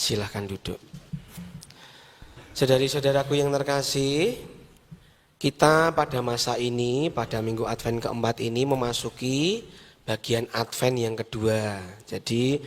Silahkan duduk. Saudari-saudaraku yang terkasih, kita pada masa ini, pada minggu Advent keempat ini memasuki bagian Advent yang kedua. Jadi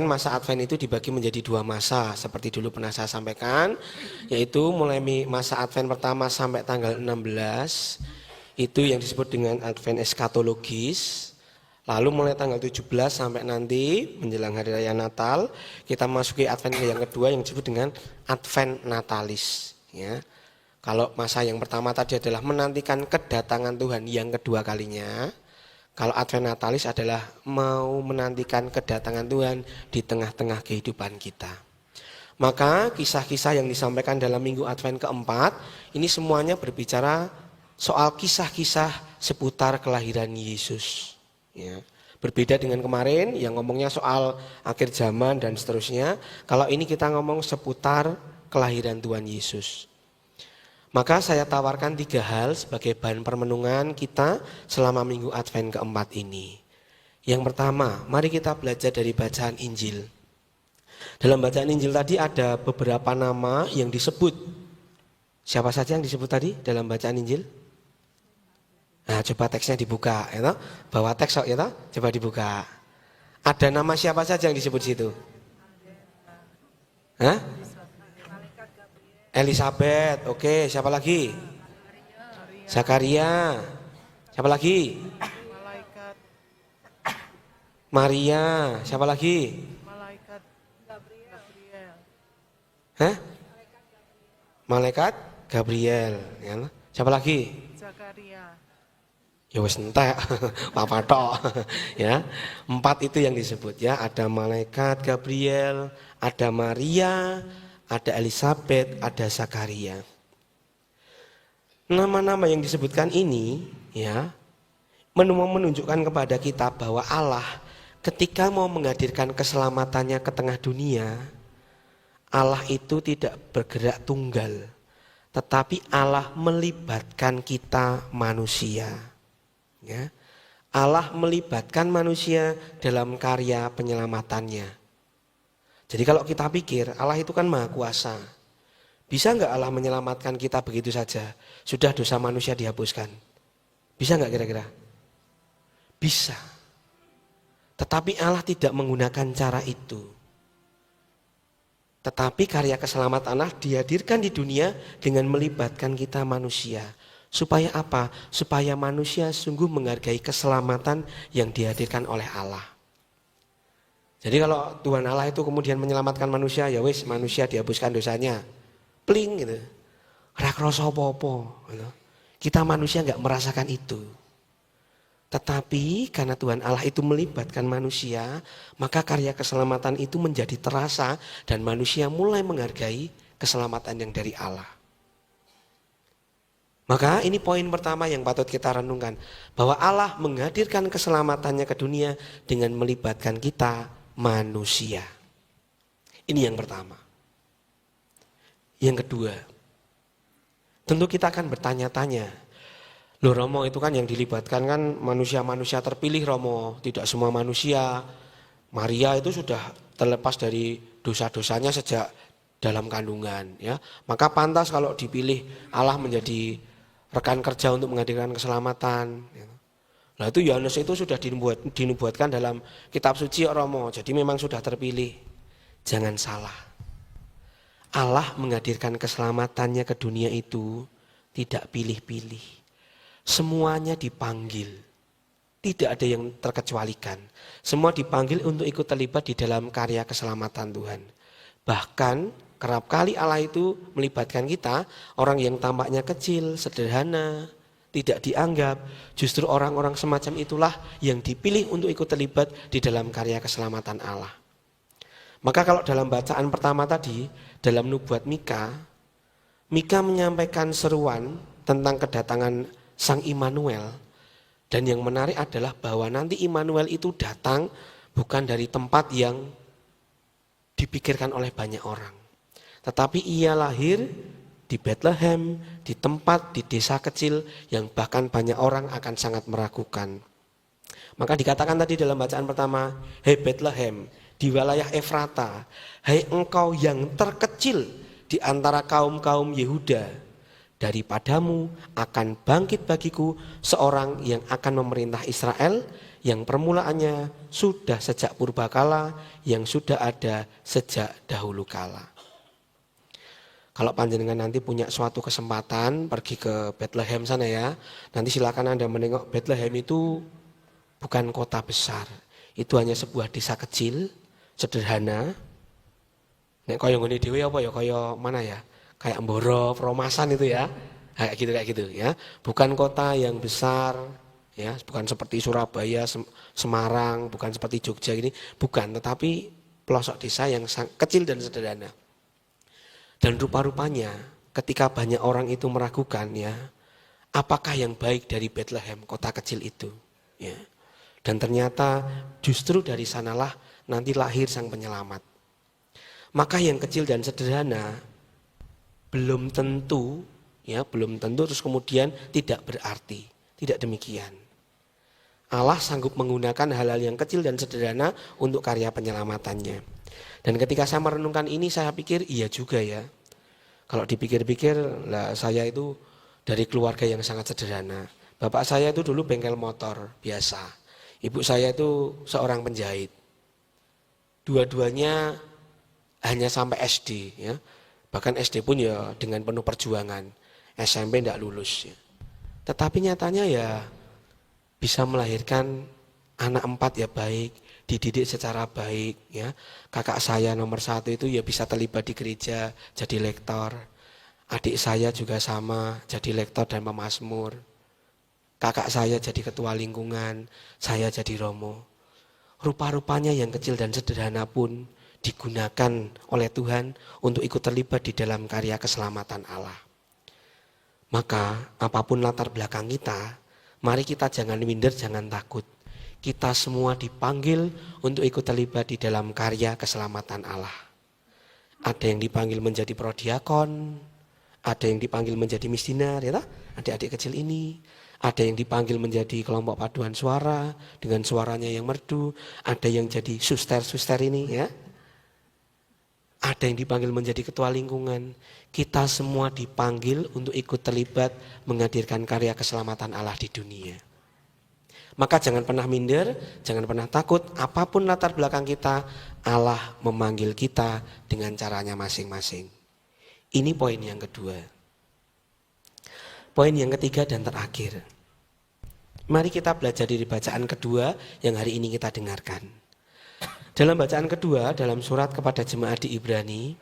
masa Advent itu dibagi menjadi dua masa, seperti dulu pernah saya sampaikan, yaitu mulai masa Advent pertama sampai tanggal 16, itu yang disebut dengan Advent eskatologis. Lalu mulai tanggal 17 sampai nanti menjelang hari raya Natal, kita masuki Advent yang kedua yang disebut dengan Advent Natalis. Ya. Kalau masa yang pertama tadi adalah menantikan kedatangan Tuhan yang kedua kalinya. Kalau Advent Natalis adalah mau menantikan kedatangan Tuhan di tengah-tengah kehidupan kita. Maka kisah-kisah yang disampaikan dalam minggu Advent keempat, ini semuanya berbicara soal kisah-kisah seputar kelahiran Yesus. Ya, berbeda dengan kemarin yang ngomongnya soal akhir zaman dan seterusnya. Kalau ini kita ngomong seputar kelahiran Tuhan Yesus. Maka saya tawarkan 3 hal sebagai bahan permenungan kita selama minggu Advent keempat ini. Yang pertama, mari kita belajar dari bacaan Injil. Dalam bacaan Injil tadi ada beberapa nama yang disebut. Siapa saja yang disebut tadi dalam bacaan Injil? Nah, coba teksnya dibuka, ya, bawa teks, ya, coba dibuka. Ada nama siapa saja yang disebut situ? Hah? Elisabeth, oke. Siapa lagi? Zakaria. Siapa lagi? Maria. Siapa lagi? Malaikat Gabriel. Hah? Malaikat Gabriel. Ya. Siapa lagi? Zakaria. Ya wis entek, Papa tok. Ya. 4 itu yang disebut ya, ada malaikat Gabriel, ada Maria, ada Elisabeth, ada Zakaria. Nama-nama yang disebutkan ini ya menunjukkan kepada kita bahwa Allah ketika mau menghadirkan keselamatannya ke tengah dunia, Allah itu tidak bergerak tunggal, tetapi Allah melibatkan kita manusia. Ya, Allah melibatkan manusia dalam karya penyelamatannya. Jadi kalau kita pikir Allah itu kan maha kuasa, bisa nggak Allah menyelamatkan kita begitu saja? Sudah dosa manusia dihapuskan. Bisa nggak kira-kira? Bisa. Tetapi Allah tidak menggunakan cara itu. Tetapi karya keselamatan Allah dihadirkan di dunia dengan melibatkan kita manusia. Supaya apa? Supaya manusia sungguh menghargai keselamatan yang dihadirkan oleh Allah. Jadi kalau Tuhan Allah itu kemudian menyelamatkan manusia, ya wis manusia dihapuskan dosanya. Pling gitu. Ora krasa apa-apa gitu. Kita manusia enggak merasakan itu. Tetapi karena Tuhan Allah itu melibatkan manusia, maka karya keselamatan itu menjadi terasa dan manusia mulai menghargai keselamatan yang dari Allah. Maka ini poin pertama yang patut kita renungkan, bahwa Allah menghadirkan keselamatannya ke dunia dengan melibatkan kita manusia. Ini yang pertama. Yang kedua, tentu kita akan bertanya-tanya, loh Romo itu kan yang dilibatkan kan manusia-manusia terpilih Romo, tidak semua manusia. Maria itu sudah terlepas dari dosa-dosanya sejak dalam kandungan, ya. Maka pantas kalau dipilih Allah menjadi rekan kerja untuk menghadirkan keselamatan. Nah itu Yohanes itu sudah dinubuatkan dalam kitab suci Romo, jadi memang sudah terpilih. Jangan salah. Allah menghadirkan keselamatannya ke dunia itu tidak pilih-pilih. Semuanya dipanggil. Tidak ada yang terkecualikan. Semua dipanggil untuk ikut terlibat di dalam karya keselamatan Tuhan. Bahkan kerap kali Allah itu melibatkan kita, orang yang tampaknya kecil, sederhana, tidak dianggap. Justru orang-orang semacam itulah yang dipilih untuk ikut terlibat di dalam karya keselamatan Allah. Maka kalau dalam bacaan pertama tadi, dalam nubuat Mika menyampaikan seruan tentang kedatangan Sang Immanuel. Dan yang menarik adalah bahwa nanti Immanuel itu datang bukan dari tempat yang dipikirkan oleh banyak orang. Tetapi ia lahir di Bethlehem, di tempat, di desa kecil yang bahkan banyak orang akan sangat meragukan. Maka dikatakan tadi dalam bacaan pertama, hei Bethlehem, di wilayah Efrata, hai engkau yang terkecil di antara kaum-kaum Yehuda, daripadamu akan bangkit bagiku seorang yang akan memerintah Israel, yang permulaannya sudah sejak purbakala, yang sudah ada sejak dahulu kala. Kalau panjenengan nanti punya suatu kesempatan pergi ke Bethlehem sana ya, nanti silakan Anda menengok Bethlehem itu bukan kota besar. Itu hanya sebuah desa kecil, sederhana. Nek kaya ngene dhewe apa ya, kaya mana ya? Kayak Mboro, Promasan itu ya. Kayak gitu ya. Bukan kota yang besar ya, bukan seperti Surabaya, Semarang, bukan seperti Jogja ini, bukan, tetapi pelosok desa yang kecil dan sederhana. Dan rupa-rupanya ketika banyak orang itu meragukan ya, apakah yang baik dari Bethlehem, kota kecil itu ya. Dan ternyata justru dari sanalah nanti lahir sang penyelamat. Maka yang kecil dan sederhana belum tentu terus kemudian tidak berarti. Tidak demikian. Allah sanggup menggunakan hal-hal yang kecil dan sederhana untuk karya penyelamatannya. Dan ketika saya merenungkan ini, saya pikir iya juga ya. Kalau dipikir-pikir, saya itu dari keluarga yang sangat sederhana. Bapak saya itu dulu bengkel motor biasa. Ibu saya itu seorang penjahit. Dua-duanya hanya sampai SD ya. Bahkan SD pun ya dengan penuh perjuangan. SMP tidak lulus ya. Tetapi nyatanya ya bisa melahirkan anak 4 ya baik, dididik secara baik ya. Kakak saya nomor 1 itu ya bisa terlibat di gereja jadi lektor. Adik saya juga sama jadi lektor dan pemazmur. Kakak saya jadi ketua lingkungan, saya jadi romo. Rupa-rupanya yang kecil dan sederhana pun digunakan oleh Tuhan untuk ikut terlibat di dalam karya keselamatan Allah. Maka apapun latar belakang kita, mari kita jangan minder, jangan takut. Kita semua dipanggil untuk ikut terlibat di dalam karya keselamatan Allah. Ada yang dipanggil menjadi prodiakon, ada yang dipanggil menjadi misdinar, ya, adik-adik kecil ini. Ada yang dipanggil menjadi kelompok paduan suara dengan suaranya yang merdu. Ada yang jadi suster-suster ini ya. Ada yang dipanggil menjadi ketua lingkungan. Kita semua dipanggil untuk ikut terlibat menghadirkan karya keselamatan Allah di dunia. Maka jangan pernah minder, jangan pernah takut. Apapun latar belakang kita, Allah memanggil kita dengan caranya masing-masing. Ini poin yang kedua. Poin yang ketiga dan terakhir. Mari kita belajar dari bacaan kedua yang hari ini kita dengarkan. Dalam bacaan kedua, dalam surat kepada jemaat di Ibrani,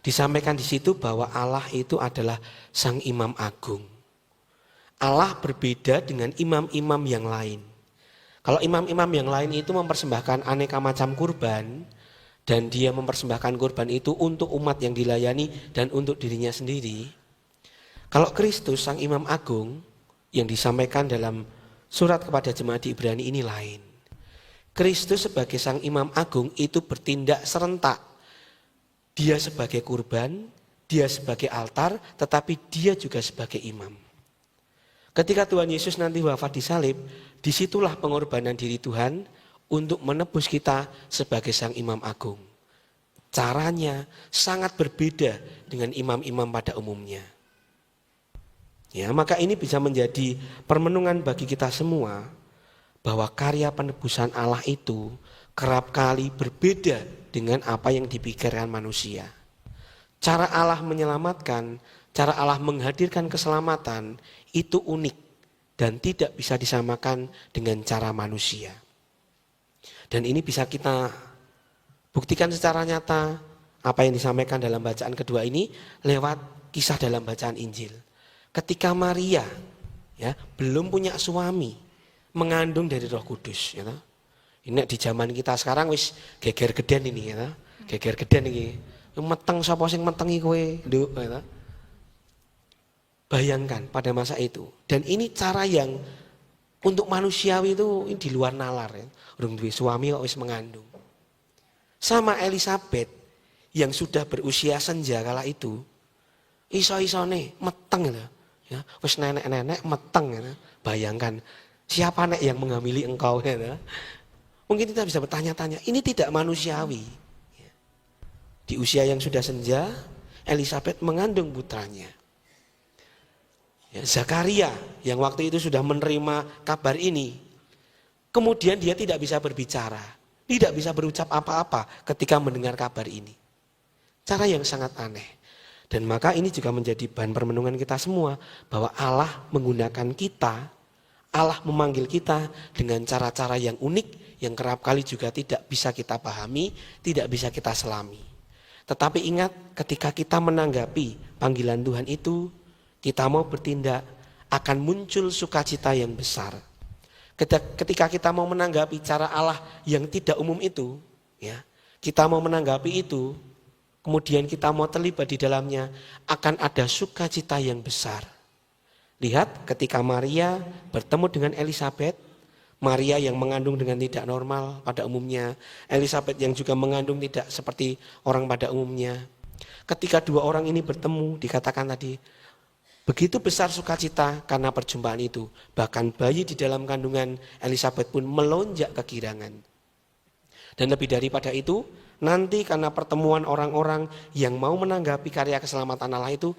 disampaikan di situ bahwa Allah itu adalah Sang Imam Agung. Allah berbeda dengan imam-imam yang lain. Kalau imam-imam yang lain itu mempersembahkan aneka macam kurban, dan dia mempersembahkan kurban itu untuk umat yang dilayani dan untuk dirinya sendiri. Kalau Kristus Sang Imam Agung yang disampaikan dalam surat kepada jemaat di Ibrani ini lain. Kristus sebagai Sang Imam Agung itu bertindak serentak. Dia sebagai kurban, dia sebagai altar, tetapi dia juga sebagai imam. Ketika Tuhan Yesus nanti wafat di salib, disitulah pengorbanan diri Tuhan untuk menebus kita sebagai Sang Imam Agung. Caranya sangat berbeda dengan imam-imam pada umumnya. Ya, maka ini bisa menjadi permenungan bagi kita semua bahwa karya penebusan Allah itu kerap kali berbeda dengan apa yang dipikirkan manusia. Cara Allah menyelamatkan, cara Allah menghadirkan keselamatan itu unik dan tidak bisa disamakan dengan cara manusia. Dan ini bisa kita buktikan secara nyata apa yang disampaikan dalam bacaan kedua ini lewat kisah dalam bacaan Injil. Ketika Maria ya belum punya suami, mengandung dari Roh Kudus, ya. Ini di zaman kita sekarang wis geger geden ini, ya. Geger geden ini. Meteng sapa sing metengi kowe, Nduk, ya. Bayangkan pada masa itu. Dan ini cara yang untuk manusiawi itu di luar nalar, ya. Urung duwe suami kok wis mengandung. Sama Elizabeth yang sudah berusia senja kala itu, iso-isone meteng gitu. Ya, wis nenek-nenek meteng gitu. Bayangkan siapa nek yang menghamili engkau gitu. Mungkin kita bisa bertanya-tanya, ini tidak manusiawi. Di usia yang sudah senja, Elisabet mengandung putranya. Zakaria yang waktu itu sudah menerima kabar ini, kemudian dia tidak bisa berbicara, tidak bisa berucap apa-apa ketika mendengar kabar ini. Cara yang sangat aneh. Dan maka ini juga menjadi bahan permenungan kita semua, bahwa Allah menggunakan kita, Allah memanggil kita dengan cara-cara yang unik, yang kerap kali juga tidak bisa kita pahami, tidak bisa kita selami. Tetapi ingat, ketika kita menanggapi panggilan Tuhan itu, kita mau bertindak, akan muncul sukacita yang besar. Ketika kita mau menanggapi cara Allah yang tidak umum itu, ya, kita mau menanggapi itu, kemudian kita mau terlibat di dalamnya, akan ada sukacita yang besar. Lihat ketika Maria bertemu dengan Elisabet, Maria yang mengandung dengan tidak normal pada umumnya, Elisabet yang juga mengandung tidak seperti orang pada umumnya. Ketika dua orang ini bertemu, dikatakan tadi, begitu besar sukacita karena perjumpaan itu. Bahkan bayi di dalam kandungan Elisabet pun melonjak kegirangan. Dan lebih daripada itu, nanti karena pertemuan orang-orang yang mau menanggapi karya keselamatan Allah itu,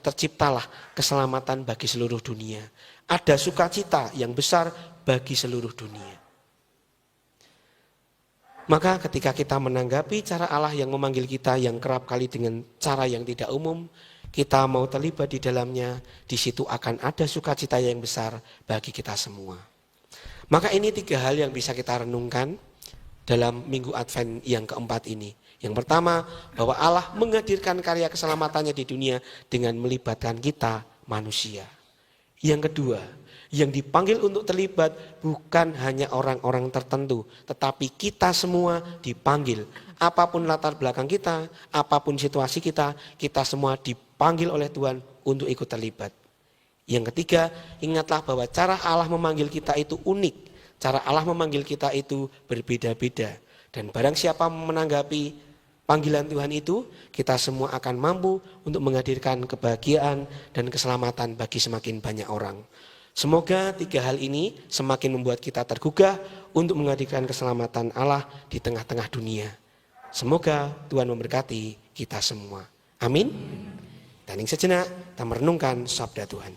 terciptalah keselamatan bagi seluruh dunia. Ada sukacita yang besar bagi seluruh dunia. Maka ketika kita menanggapi cara Allah yang memanggil kita yang kerap kali dengan cara yang tidak umum, kita mau terlibat di dalamnya, di situ akan ada sukacita yang besar bagi kita semua. Maka ini 3 hal yang bisa kita renungkan dalam Minggu Advent yang keempat ini. Yang pertama, bahwa Allah menghadirkan karya keselamatannya di dunia dengan melibatkan kita manusia. Yang kedua, yang dipanggil untuk terlibat bukan hanya orang-orang tertentu, tetapi kita semua dipanggil. Apapun latar belakang kita, apapun situasi kita semua dipanggil oleh Tuhan untuk ikut terlibat. Yang ketiga, ingatlah bahwa cara Allah memanggil kita itu unik. Cara Allah memanggil kita itu berbeda-beda. Dan barang siapa menanggapi panggilan Tuhan itu, kita semua akan mampu untuk menghadirkan kebahagiaan dan keselamatan bagi semakin banyak orang. Semoga 3 hal ini semakin membuat kita tergugah untuk menghadirkan keselamatan Allah di tengah-tengah dunia. Semoga Tuhan memberkati kita semua. Amin. Dan yang sejenak, kita merenungkan sabda Tuhan.